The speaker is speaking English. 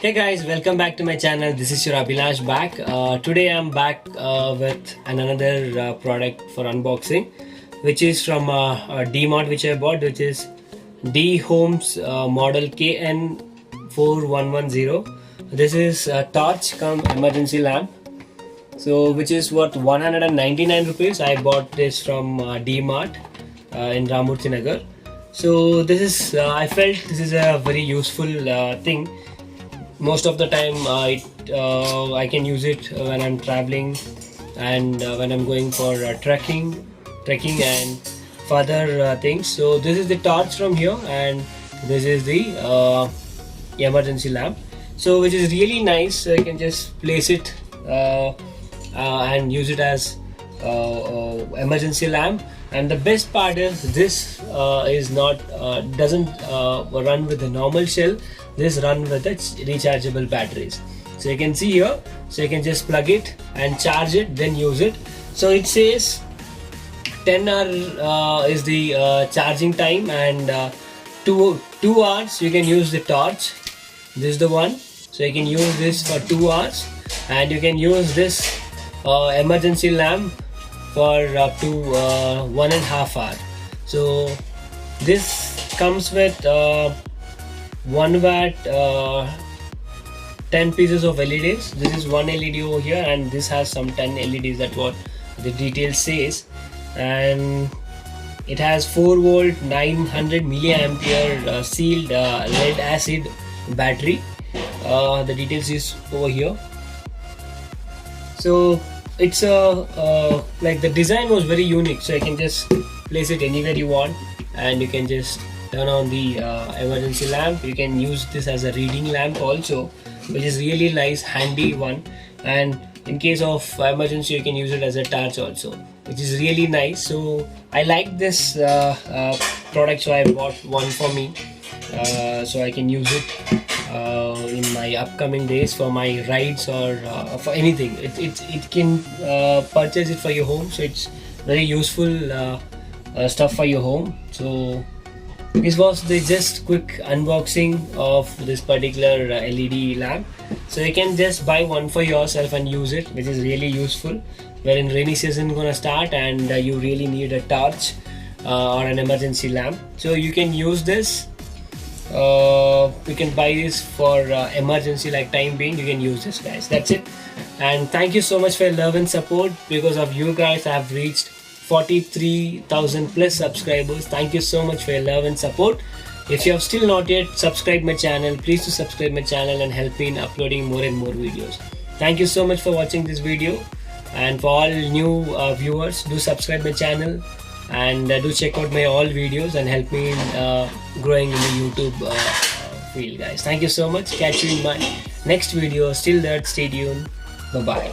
Hey guys, welcome back to my channel. This is your Abhilash back. Today I'm back with another product for unboxing, which is from D-Mart, which I bought, which is D-Home's model KN4110. This is a torch cum emergency lamp. So which is worth 199 rupees. I bought this from D-Mart in Ramurthy Nagar. So this is I felt this is a very useful thing. Most of the time I can use it when I'm traveling and when I'm going for trekking and further things. So this is the torch from here, and this is the emergency lamp, so which is really nice. So I can just place it and use it as emergency lamp. And the best part is this is not doesn't run with the normal shell. This run with the rechargeable batteries. So you can see here, so you can just plug it and charge it, then use it. So it says 10 hour is the charging time, and 2 hours you can use the torch. This is the one, so you can use this for 2 hours, and you can use this emergency lamp for up to 1.5 hours. So this comes with 1 watt 10 pieces of LEDs. This is one LED over here, and this has some 10 LEDs. That's what the detail says. And it has 4 volt 900 milliampere sealed lead acid battery. The details is over here. So it's like the design was very unique, so you can just place it anywhere you want, and you can just turn on the emergency lamp. You can use this as a reading lamp also, which is really nice, handy one. And in case of emergency, you can use it as a torch also, which is really nice. So I like this product, so I bought one for me, so I can use it in my upcoming days for my rides or for anything. It can purchase it for your home, so it's very useful stuff for your home. So this was the just quick unboxing of this particular LED lamp. So you can just buy one for yourself and use it, which is really useful when rainy season gonna start and you really need a torch or an emergency lamp. So you can use this. You can buy this for emergency, like time being. You can use this, guys. That's it. And thank you so much for your love and support. Because of you guys, I have reached 43,000 plus subscribers. Thank you so much for your love and support. If you have still not yet subscribed my channel, please do subscribe my channel and help me in uploading more and more videos. Thank you so much for watching this video, and for all new viewers, do subscribe my channel and do check out my all videos and help me in growing in the YouTube field, guys. Thank you so much. Catch you in my next video. Still there, stay tuned. Bye bye.